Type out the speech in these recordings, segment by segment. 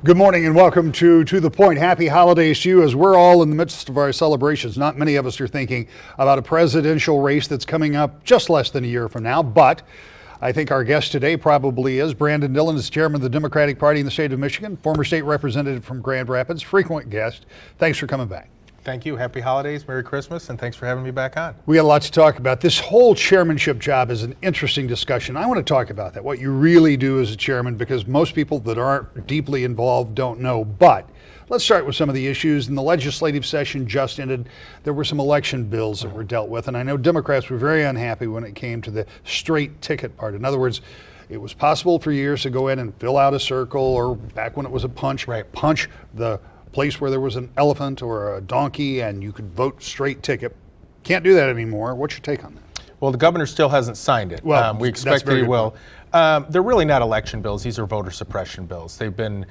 Good morning and welcome to the Point. Happy holidays to you as we're all in the midst of our celebrations. Not many of us are thinking about a presidential race that's coming up just less than a year from now, but I think our guest today probably is. Brandon Dillon is chairman of the Democratic Party in the state of Michigan, former state representative from Grand Rapids, frequent guest. Thanks for coming back. Thank you. Happy holidays, Merry Christmas, and thanks for having me back on. We got a lot to talk about. This whole chairmanship job is an interesting discussion. I want to talk about that, what you really do as a chairman, because most people that aren't deeply involved don't know. But let's start with some of the issues. In the legislative session just ended, there were some election bills that were dealt with, and I know Democrats were very unhappy when it came to the straight ticket part. In other words, it was possible for years to go in and fill out a circle, or back when it was a punch, punch the place where there was an elephant or a donkey and you could vote straight ticket. Can't do that anymore. What's your take on that? Well, the governor still hasn't signed it. Well, we expect that he will. They're really not election bills. These are voter suppression bills. They've been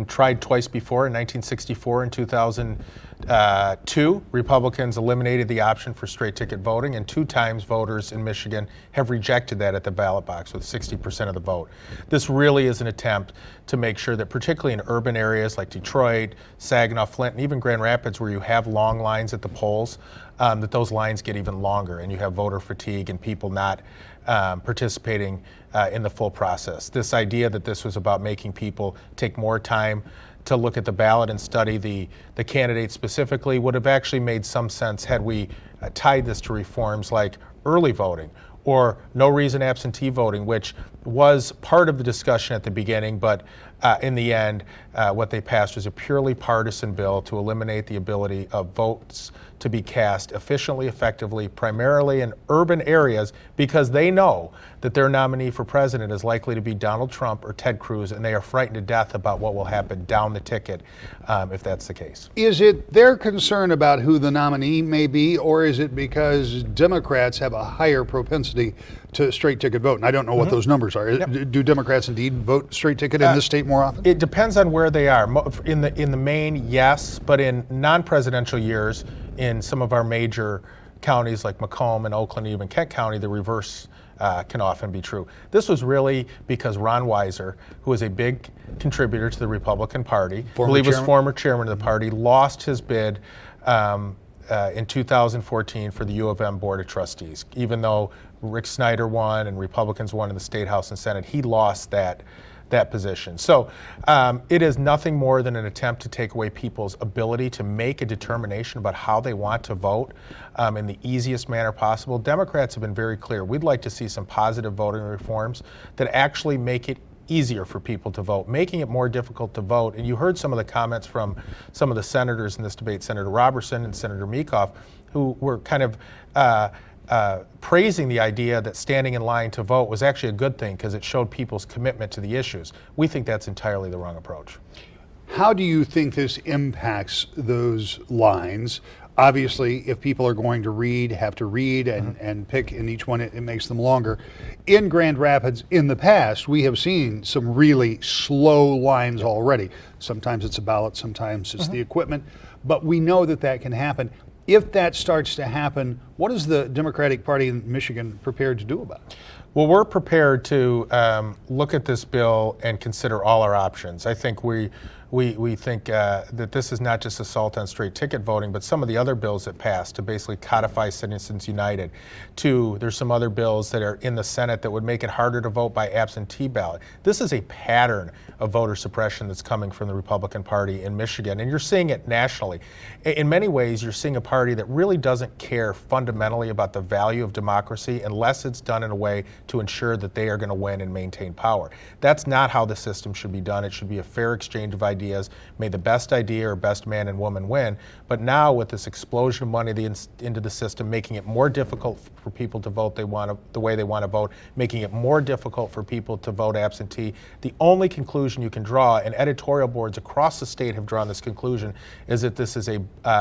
tried twice before. In 1964 and 2002, Republicans eliminated the option for straight ticket voting, and 2 times voters in Michigan have rejected that at the ballot box with 60% of the vote. This really is an attempt to make sure that, particularly in urban areas like Detroit, Saginaw, Flint, and even Grand Rapids, where you have long lines at the polls, that those lines get even longer and you have voter fatigue and people not participating in the full process. This idea that this was about making people take more time to look at the ballot and study the candidate specifically would have actually made some sense had we tied this to reforms like early voting or no reason absentee voting, which was part of the discussion at the beginning, but in the end, what they passed was a purely partisan bill to eliminate the ability of votes to be cast efficiently, effectively, primarily in urban areas, because they know that their nominee for president is likely to be Donald Trump or Ted Cruz, and they are frightened to death about what will happen down the ticket if that's the case. Is it their concern about who the nominee may be, or is it because Democrats have a higher propensity to straight ticket vote? And I don't know what those numbers are. Yep. Do Democrats indeed vote straight ticket in this state more often? It depends on where they are. In the main, yes, but in non-presidential years, in some of our major counties like Macomb and Oakland, even Kent County, the reverse can often be true. This was really because Ron Weiser, who was a big contributor to the Republican Party, I believe was former chairman of the party, lost his bid in 2014 for the U of M Board of Trustees. Even though Rick Snyder won and Republicans won in the State House and Senate, he lost that position. So it is nothing more than an attempt to take away people's ability to make a determination about how they want to vote in the easiest manner possible. Democrats have been very clear. We'd like to see some positive voting reforms that actually make it easier for people to vote, making it more difficult to vote. And you heard some of the comments from some of the senators in this debate, Senator Robertson and Senator Meekhoff, who were kind of praising the idea that standing in line to vote was actually a good thing because it showed people's commitment to the issues. We think that's entirely the wrong approach. How do you think this impacts those lines? Obviously, if people are going to have to read and pick in each one, it makes them longer. In Grand Rapids, in the past, we have seen some really slow lines already. Sometimes it's a ballot, sometimes it's the equipment, but we know that can happen. If that starts to happen, what is the Democratic Party in Michigan prepared to do about it? Well, we're prepared to look at this bill and consider all our options. I think we think that this is not just assault on straight ticket voting, but some of the other bills that passed to basically codify Citizens United. There's some other bills that are in the Senate that would make it harder to vote by absentee ballot. This is a pattern of voter suppression that's coming from the Republican Party in Michigan, and you're seeing it nationally. In many ways, you're seeing a party that really doesn't care fundamentally about the value of democracy unless it's done in a way to ensure that they are going to win and maintain power. That's not how the system should be done. It should be a fair exchange of ideas. May the best idea or best man and woman win. But now with this explosion of money into the system, making it more difficult for people to vote the way they want to vote, making it more difficult for people to vote absentee, the only conclusion you can draw, and editorial boards across the state have drawn this conclusion, is that this is a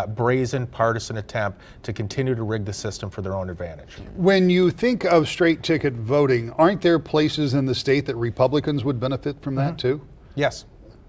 brazen partisan attempt to continue to rig the system for their own advantage. When you think of straight ticket voting, aren't there places in the state that Republicans would benefit from that too? Yes.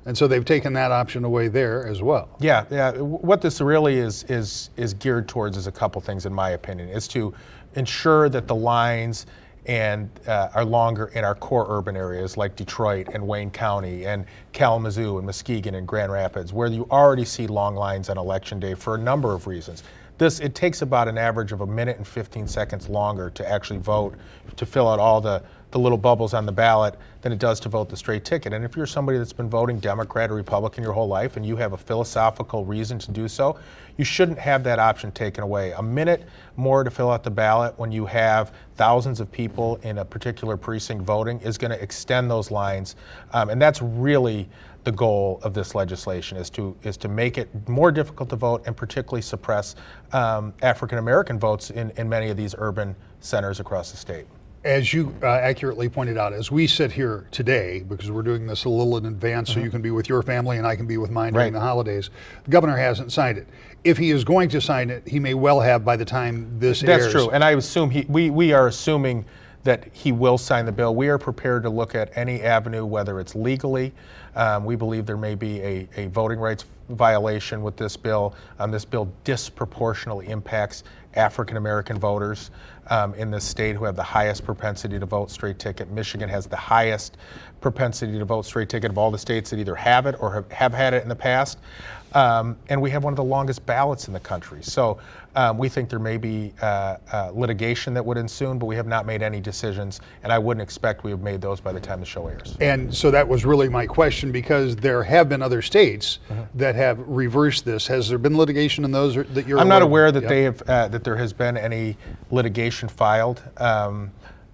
And so they've taken that option away there as well. Yeah. What this really is geared towards is a couple things, in my opinion, is to ensure that the lines and are longer in our core urban areas like Detroit and Wayne County and Kalamazoo and Muskegon and Grand Rapids, where you already see long lines on election day for a number of reasons. It takes about an average of 1 minute and 15 seconds longer to actually vote, to fill out all the little bubbles on the ballot than it does to vote the straight ticket. And if you're somebody that's been voting Democrat or Republican your whole life and you have a philosophical reason to do so, you shouldn't have that option taken away. A minute more to fill out the ballot when you have thousands of people in a particular precinct voting is going to extend those lines. And that's really the goal of this legislation, is to make it more difficult to vote and particularly suppress African American votes in many of these urban centers across the state. As you accurately pointed out, as we sit here today, because we're doing this a little in advance so you can be with your family and I can be with mine during the holidays, the governor hasn't signed it. If he is going to sign it, he may well have by the time this airs. That's true, and I assume we are assuming that he will sign the bill. We are prepared to look at any avenue, whether it's legally. We believe there may be a voting rights violation with this bill. This bill disproportionately impacts African American voters in this state who have the highest propensity to vote straight ticket. Michigan has the highest propensity to vote straight ticket of all the states that either have it or have had it in the past. And we have one of the longest ballots in the country. So we think there may be litigation that would ensue, but we have not made any decisions, and I wouldn't expect we have made those by the time the show airs. And so that was really my question, because there have been other states that have reversed this. Has there been litigation in those that you're I'm not aware of? that they have that there has been any litigation filed.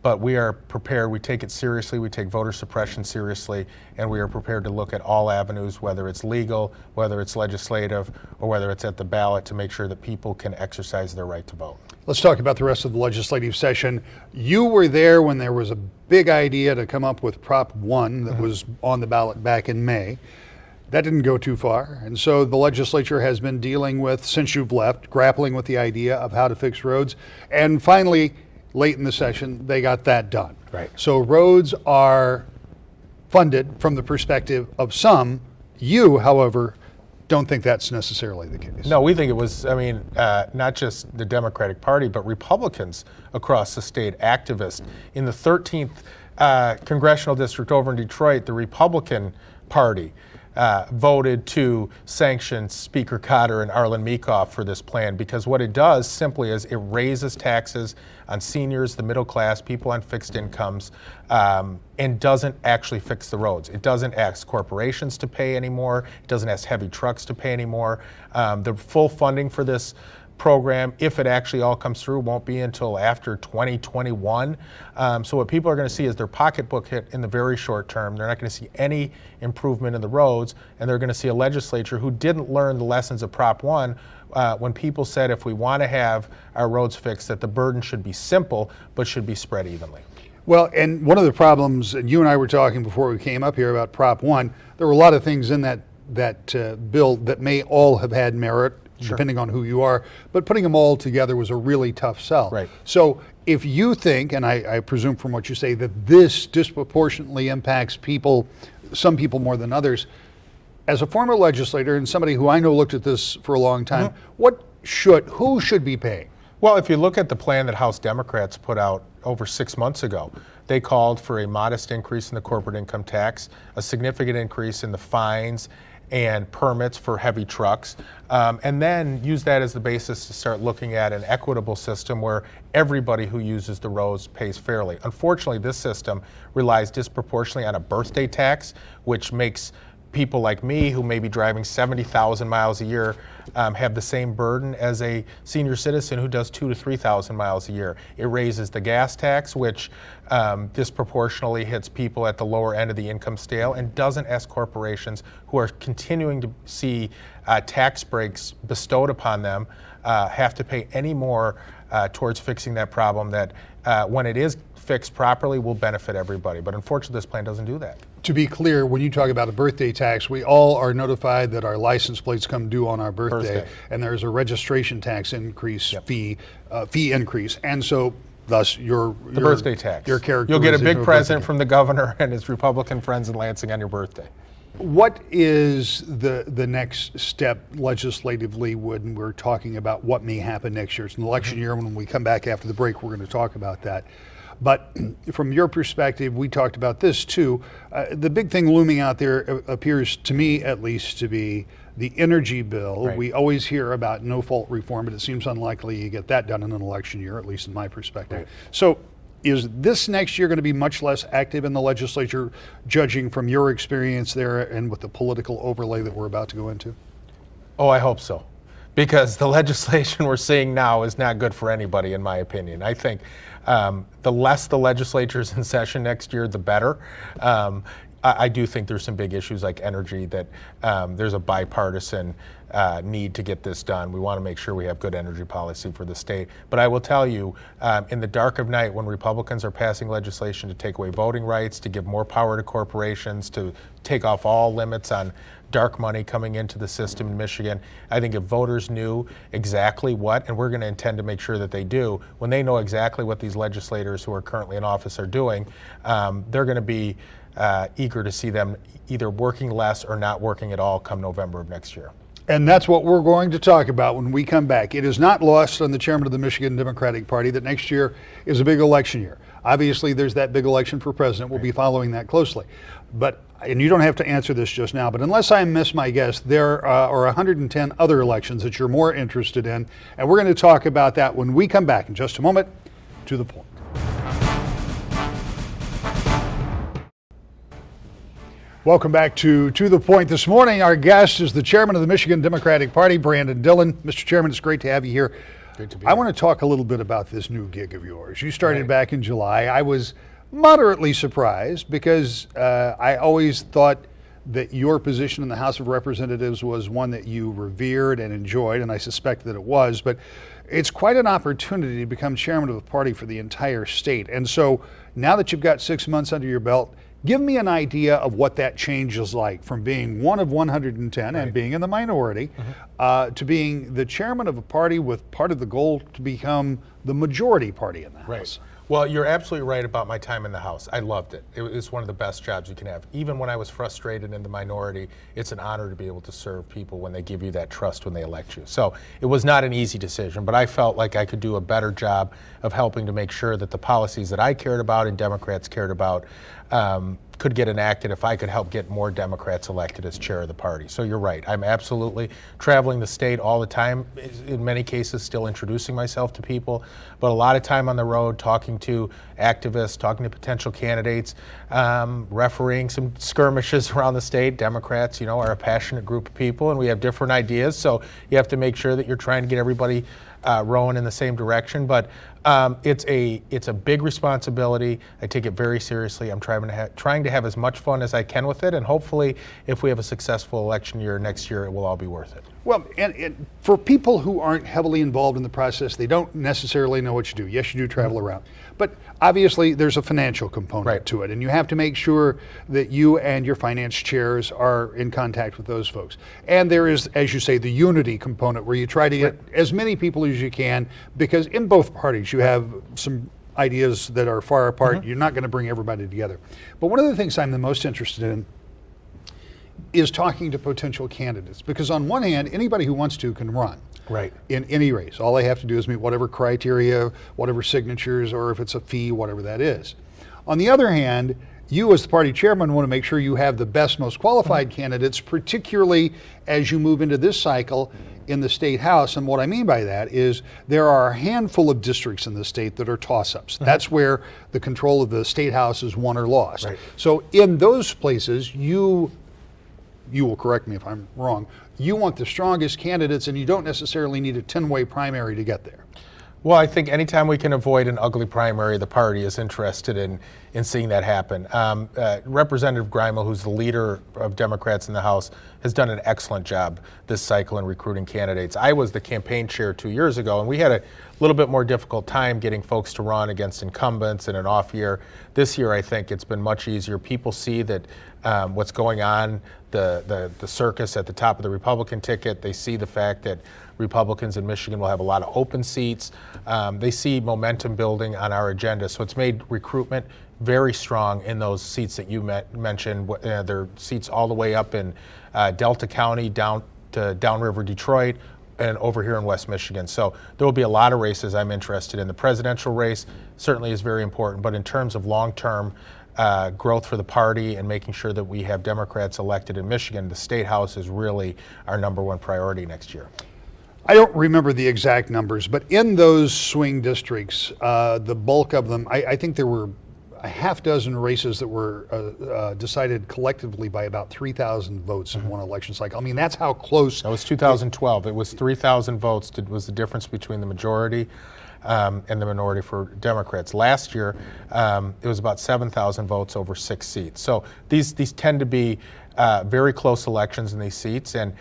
But we are prepared. We take it seriously. We take voter suppression seriously, and we are prepared to look at all avenues, whether it's legal, whether it's legislative, or whether it's at the ballot, to make sure that people can exercise their right to vote. Let's talk about the rest of the legislative session. You were there when there was a big idea to come up with Prop 1 that was on the ballot back in May. That didn't go too far, and so the legislature has been dealing with, since you've left, grappling with the idea of how to fix roads, and finally, late in the session, they got that done. Right. So roads are funded from the perspective of some. You, however, don't think that's necessarily the case. No, we think it was, not just the Democratic Party, but Republicans across the state, activists. In the 13th congressional district over in Detroit, the Republican Party voted to sanction Speaker Cotter and Arlen Meekoff for this plan, because what it does simply is it raises taxes on seniors, the middle class, people on fixed incomes, and doesn't actually fix the roads. It doesn't ask corporations to pay anymore. It doesn't ask heavy trucks to pay anymore. The full funding for this program, if it actually all comes through, won't be until after 2021. So what people are going to see is their pocketbook hit in the very short term. They're not going to see any improvement in the roads, and they're going to see a legislature who didn't learn the lessons of Prop 1 when people said if we want to have our roads fixed, that the burden should be simple but should be spread evenly. Well, and one of the problems, and you and I were talking before we came up here about Prop 1, there were a lot of things in that bill that may all have had merit, depending on who you are, but putting them all together was a really tough sell. Right. So if you think, and I presume from what you say, that this disproportionately impacts people, some people more than others, as a former legislator and somebody who I know looked at this for a long time, who should be paying? Well, if you look at the plan that House Democrats put out over 6 months ago, they called for a modest increase in the corporate income tax, a significant increase in the fines and permits for heavy trucks, and then use that as the basis to start looking at an equitable system where everybody who uses the roads pays fairly. Unfortunately, this system relies disproportionately on a birthday tax, which makes people like me who may be driving 70,000 miles a year have the same burden as a senior citizen who does 2,000 to 3,000 miles a year. It raises the gas tax, which disproportionately hits people at the lower end of the income scale, and doesn't ask corporations who are continuing to see tax breaks bestowed upon them have to pay any more towards fixing that problem that when it is fixed properly will benefit everybody. But unfortunately, this plan doesn't do that. To be clear, when you talk about a birthday tax, we all are notified that our license plates come due on our birthday. And there's a registration tax increase fee increase, and so thus your birthday tax. Your character. You'll get a big present from the governor and his Republican friends in Lansing on your birthday. What is the next step legislatively when we're talking about what may happen next year? It's an election year. When we come back after the break, we're going to talk about that. But from your perspective, we talked about this too. The big thing looming out there appears to me, at least, to be the energy bill. Right. We always hear about no-fault reform, but it seems unlikely you get that done in an election year, at least in my perspective. Right. So is this next year going to be much less active in the legislature, judging from your experience there and with the political overlay that we're about to go into? Oh, I hope so. Because the legislation we're seeing now is not good for anybody, in my opinion. I think the less the legislature is in session next year, the better. I do think there's some big issues like energy that there's a bipartisan need to get this done. We want to make sure we have good energy policy for the state. But I will tell you, in the dark of night, when Republicans are passing legislation to take away voting rights, to give more power to corporations, to take off all limits on dark money coming into the system in Michigan, I think if voters knew exactly what, and we're going to intend to make sure that they do, when they know exactly what these legislators who are currently in office are doing, they're going to be eager to see them either working less or not working at all come November of next year. And that's what we're going to talk about when we come back. It is not lost on the chairman of the Michigan Democratic Party that next year is a big election year. Obviously, there's that big election for president. We'll be following that closely. But, and you don't have to answer this just now, but unless I miss my guess, there are 110 other elections that you're more interested in. And we're going to talk about that when we come back in just a moment. To the point. Welcome back to the Point. This morning, our guest is the chairman of the Michigan Democratic Party, Brandon Dillon. Mr. Chairman, it's great to have you here. Great to be I here. want to talk a little bit about this new gig of yours. You started back in July. I was moderately surprised because I always thought that your position in the House of Representatives was one that you revered and enjoyed, and I suspect that it was. But it's quite an opportunity to become chairman of the party for the entire state. And so now that you've got 6 months under your belt, give me an idea of what that change is like from being one of 110 and being in the minority to being the chairman of a party with part of the goal to become the majority party in the House. Well, you're absolutely right about my time in the House. I loved it. It's one of the best jobs you can have. Even when I was frustrated in the minority, it's an honor to be able to serve people when they give you that trust when they elect you. So it was not an easy decision, but I felt like I could do a better job of helping to make sure that the policies that I cared about and Democrats cared about could get enacted if I could help get more Democrats elected as chair of the party. So you're right. I'm absolutely traveling the state all the time, in many cases still introducing myself to people, but a lot of time on the road talking to activists, talking to potential candidates, refereeing some skirmishes around the state. Democrats, you know, are a passionate group of people and we have different ideas, so you have to make sure that you're trying to get everybody rowing in the same direction. But it's a big responsibility. I take it very seriously. I'm trying to have as much fun as I can with it, and hopefully if we have a successful election year next year, it will all be worth it. Well, and for people who aren't heavily involved in the process, they don't necessarily know what you do. Yes, you do travel around, but obviously there's a financial component to it, and you have to make sure that you and your finance chairs are in contact with those folks. And there is, as you say, the unity component where you try to get as many people as you can, because in both parties you have some ideas that are far apart. You're not going to bring everybody together. But one of the things I'm the most interested in is talking to potential candidates, because on one hand, anybody who wants to can run in any race. All they have to do is meet whatever criteria, whatever signatures, or if it's a fee, whatever that is. On the other hand, you as the party chairman want to make sure you have the best, most qualified candidates, particularly as you move into this cycle in the state house. And what I mean by that is there are a handful of districts in the state that are toss-ups. That's where the control of the state house is won or lost. So in those places, you will correct me if I'm wrong, you want the strongest candidates, and you don't necessarily need a 10-way primary to get there. Well, I think anytime we can avoid an ugly primary, the party is interested in seeing that happen. Representative Greimel, who's the leader of Democrats in the House, has done an excellent job this cycle in recruiting candidates. I was the campaign chair 2 years ago, and we had a little bit more difficult time getting folks to run against incumbents in an off year. This year, I think it's been much easier. People see that what's going on, the circus at the top of the Republican ticket. They see the fact that Republicans in Michigan will have a lot of open seats. They see momentum building on our agenda. So it's made recruitment very strong in those seats that you mentioned. There are seats all the way up in Delta County, down to downriver Detroit, and over here in West Michigan. So there will be a lot of races I'm interested in. The presidential race certainly is very important, but in terms of long-term growth for the party and making sure that we have Democrats elected in Michigan, the State House is really our number one priority next year. I don't remember the exact numbers, but in those swing districts, the bulk of them, I think there were a half dozen races that were decided collectively by about 3,000 votes in one election cycle. I mean, that's how close. That was 2012. It was 3,000 votes was the difference between the majority and the minority for Democrats. Last year, it was about 7,000 votes over 6 seats. So these tend to be very close elections in these seats, and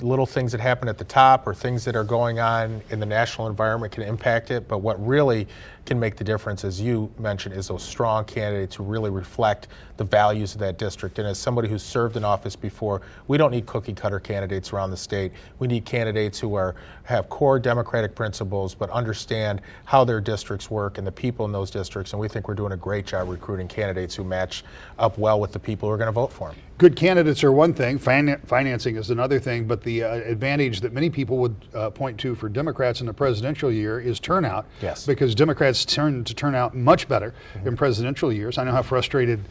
little things that happen at the top or things that are going on in the national environment can impact it. But what really can make the difference, as you mentioned, is those strong candidates who really reflect the values of that district. And as somebody who's served in office before, we don't need cookie cutter candidates around the state. We need candidates who have core Democratic principles but understand how their districts work and the people in those districts. And we think we're doing a great job recruiting candidates who match up well with the people who are going to vote for them. Good candidates are one thing, financing is another thing, but the advantage that many people would point to for Democrats in the presidential year is turnout. Yes. Because Democrats tend to turn out much better in presidential years. I know how frustrated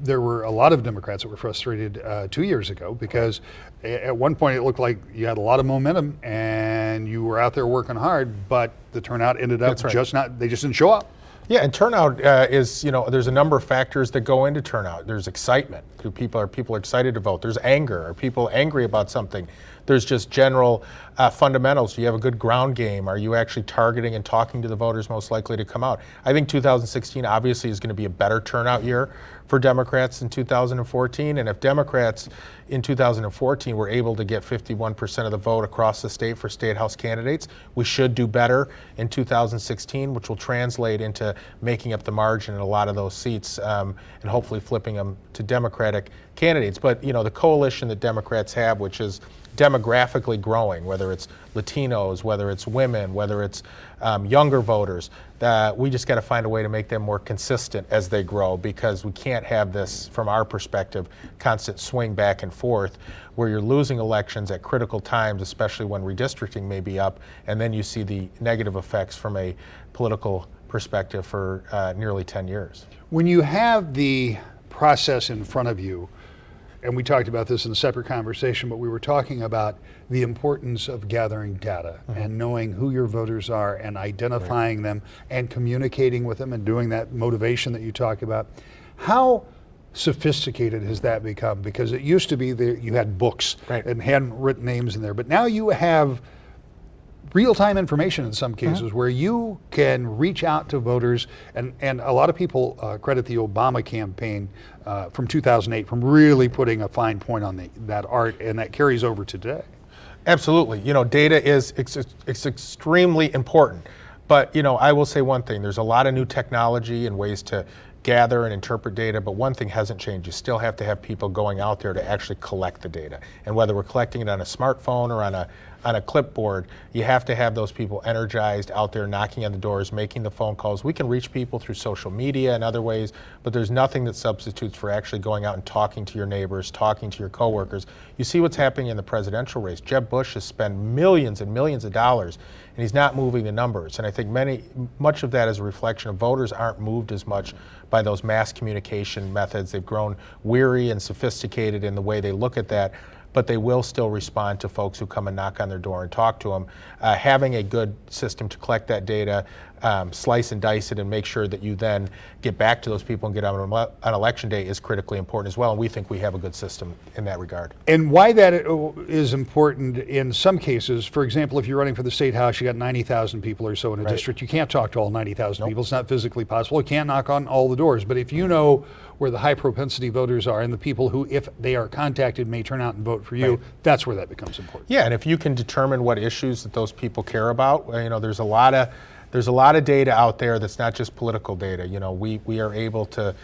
there were a lot of Democrats that were frustrated 2 years ago because at one point it looked like you had a lot of momentum and you were out there working hard, but the turnout ended up they just didn't show up. Yeah, and turnout is, there's a number of factors that go into turnout. There's excitement. Are people excited to vote? There's anger. Are people angry about something? There's just general fundamentals. Do you have a good ground game? Are you actually targeting and talking to the voters most likely to come out? I think 2016 obviously is going to be a better turnout year for Democrats in 2014. And if Democrats in 2014 were able to get 51% of the vote across the state for state house candidates, we should do better in 2016, which will translate into making up the margin in a lot of those seats and hopefully flipping them to Democratic candidates. But, the coalition that Democrats have, which is demographically growing, whether it's Latinos, whether it's women, whether it's younger voters, that we just got to find a way to make them more consistent as they grow, because we can't have this, from our perspective, constant swing back and forth where you're losing elections at critical times, especially when redistricting may be up, and then you see the negative effects from a political perspective for nearly 10 years. When you have the process in front of you, and we talked about this in a separate conversation, but we were talking about the importance of gathering data and knowing who your voters are and identifying them and communicating with them and doing that motivation that you talk about. How sophisticated has that become? Because it used to be that you had books and handwritten names in there, but now you have real-time information in some cases where you can reach out to voters, and a lot of people credit the Obama campaign from 2008 from really putting a fine point on that art, and that carries over to today. Absolutely. Data is it's extremely important. But, I will say one thing. There's a lot of new technology and ways to gather and interpret data, but one thing hasn't changed. You still have to have people going out there to actually collect the data. And whether we're collecting it on a smartphone or on a clipboard, you have to have those people energized out there knocking on the doors, making the phone calls. We can reach people through social media and other ways, but there's nothing that substitutes for actually going out and talking to your neighbors, talking to your coworkers. You see what's happening in the presidential race. Jeb Bush has spent millions and millions of dollars, and he's not moving the numbers. And I think much of that is a reflection of voters aren't moved as much by those mass communication methods. They've grown weary and sophisticated in the way they look at that, but they will still respond to folks who come and knock on their door and talk to them. Having a good system to collect that data, slice and dice it, and make sure that you then get back to those people and get on election day is critically important as well. And we think we have a good system in that regard. And why that is important in some cases, for example, if you're running for the state house, you got 90,000 people or so in a district. You can't talk to all 90,000 people. It's not physically possible. You can't knock on all the doors. But if you know where the high propensity voters are and the people who, if they are contacted, may turn out and vote for you, that's where that becomes important. Yeah, and if you can determine what issues that those people care about, there's a lot of data out there that's not just political data. We are able to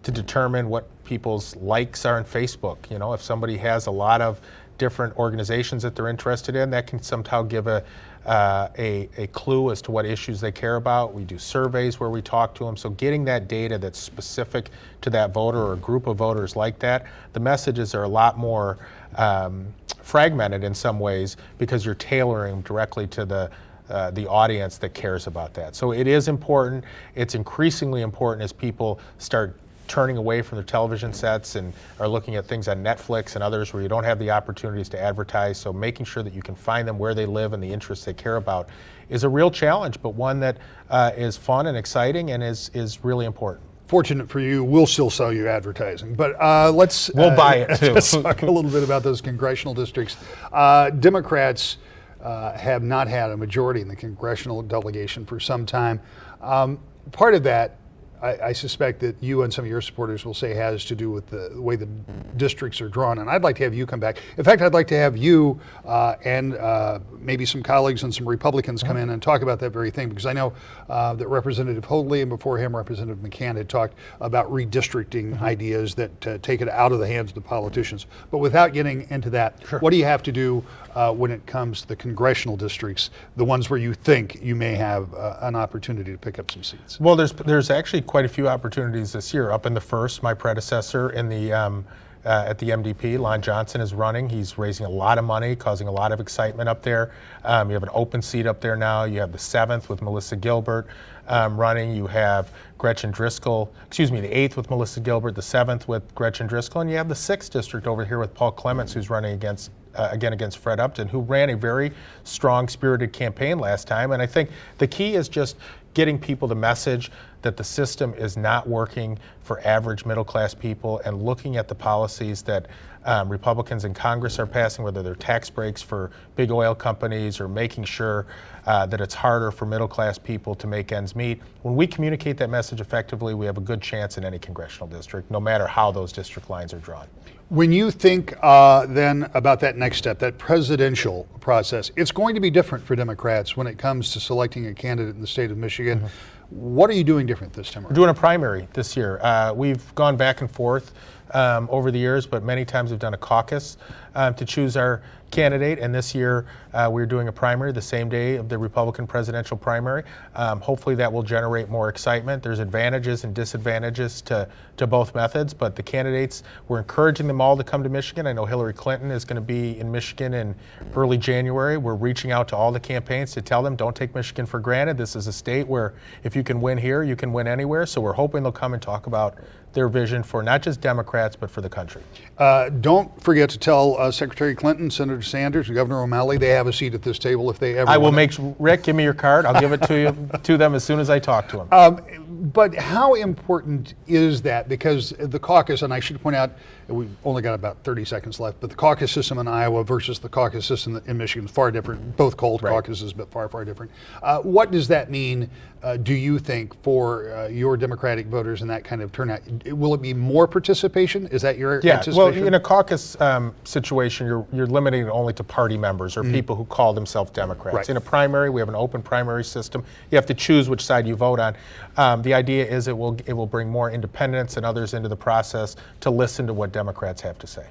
to determine what people's likes are on Facebook. You know, if somebody has a lot of different organizations that they're interested in, that can somehow give a clue as to what issues they care about. We do surveys where we talk to them. So getting that data that's specific to that voter or a group of voters like that, the messages are a lot more fragmented in some ways because you're tailoring directly to the audience that cares about that. So it is important. It's increasingly important as people start turning away from their television sets and are looking at things on Netflix and others where you don't have the opportunities to advertise. So making sure that you can find them where they live and the interests they care about is a real challenge, but one that is fun and exciting and is really important. Fortunate for you, we'll still sell you advertising, but we'll buy it too. Let's talk a little bit about those congressional districts. Democrats have not had a majority in the congressional delegation for some time. Part of that, I suspect that you and some of your supporters will say has to do with the way the districts are drawn. And I'd like to have you come back. In fact, I'd like to have you and maybe some colleagues and some Republicans come in and talk about that very thing, because I know that Representative Hoadley and before him Representative McCann had talked about redistricting ideas that take it out of the hands of the politicians. But without getting into that, what do you have to do when it comes to the congressional districts, the ones where you think you may have an opportunity to pick up some seats? Well, there's actually quite a few opportunities this year. Up in the first, my predecessor in the at the MDP, Lon Johnson, is running. He's raising a lot of money, causing a lot of excitement up there. You have an open seat up there now. You have the 7th with Melissa Gilbert running. You have Gretchen Driscoll, the 8th with Melissa Gilbert, the 7th with Gretchen Driscoll, and you have the 6th district over here with Paul Clements, who's running against Fred Upton, who ran a very strong, spirited campaign last time. And I think the key is just getting people the message that the system is not working for average middle-class people and looking at the policies that Republicans in Congress are passing, whether they're tax breaks for big oil companies or making sure that it's harder for middle-class people to make ends meet. When we communicate that message effectively, we have a good chance in any congressional district, no matter how those district lines are drawn. When you think then about that next step, that presidential process, it's going to be different for Democrats when it comes to selecting a candidate in the state of Michigan. What are you doing different this time around? We're doing a primary this year. We've gone back and forth over the years, but many times we've done a caucus to choose our candidate, and this year we're doing a primary the same day of the Republican presidential primary. Hopefully that will generate more excitement. There's advantages and disadvantages to both methods, but the candidates, we're encouraging them all to come to Michigan. I know Hillary Clinton is going to be in Michigan in early January. We're reaching out to all the campaigns to tell them, don't take Michigan for granted. This is a state where if you can win here, you can win anywhere. So we're hoping they'll come and talk about their vision for not just Democrats, but for the country. Don't forget to tell Secretary Clinton, Senator Sanders, and Governor O'Malley they have a seat at this table if they ever I will want make, Rick, give me your card. I'll give it to them as soon as I talk to them. But how important is that? Because the caucus, and I should point out, we've only got about 30 seconds left, but the caucus system in Iowa versus the caucus system in Michigan is far different. Both called caucuses, but far, far different. What does that mean, do you think, for your Democratic voters in that kind of turnout? Will it be more participation? Is that your anticipation? Well, in a caucus situation, you're limiting it only to party members or people who call themselves Democrats. Right. In a primary, we have an open primary system. You have to choose which side you vote on. The idea is it will bring more independents and others into the process to listen to what Democrats have to say.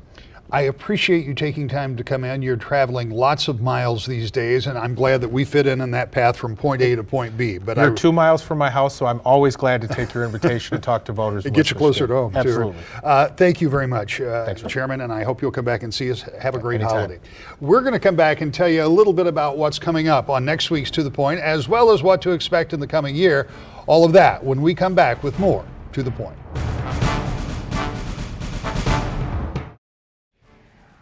I appreciate you taking time to come in. You're traveling lots of miles these days, and I'm glad that we fit in that path from point A to point B. But you're 2 miles from my house, so I'm always glad to take your invitation to talk to voters. It gets you closer to home, Absolutely. too. Thank you very much, Thanks, Chairman, and I hope you'll come back and see us. Have a great Anytime. holiday. We're going to come back and tell you a little bit about what's coming up on next week's To The Point, as well as what to expect in the coming year. All of that when we come back with more To The Point.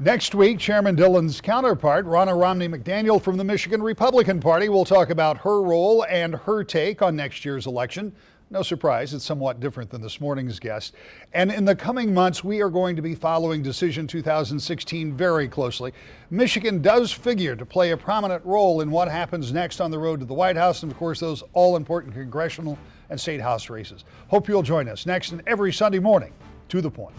Next week, Chairman Dillon's counterpart, Ronna Romney McDaniel from the Michigan Republican Party, will talk about her role and her take on next year's election. No surprise, it's somewhat different than this morning's guest. And in the coming months, we are going to be following Decision 2016 very closely. Michigan does figure to play a prominent role in what happens next on the road to the White House and, of course, those all-important congressional and state house races. Hope you'll join us next and every Sunday morning. To The Point.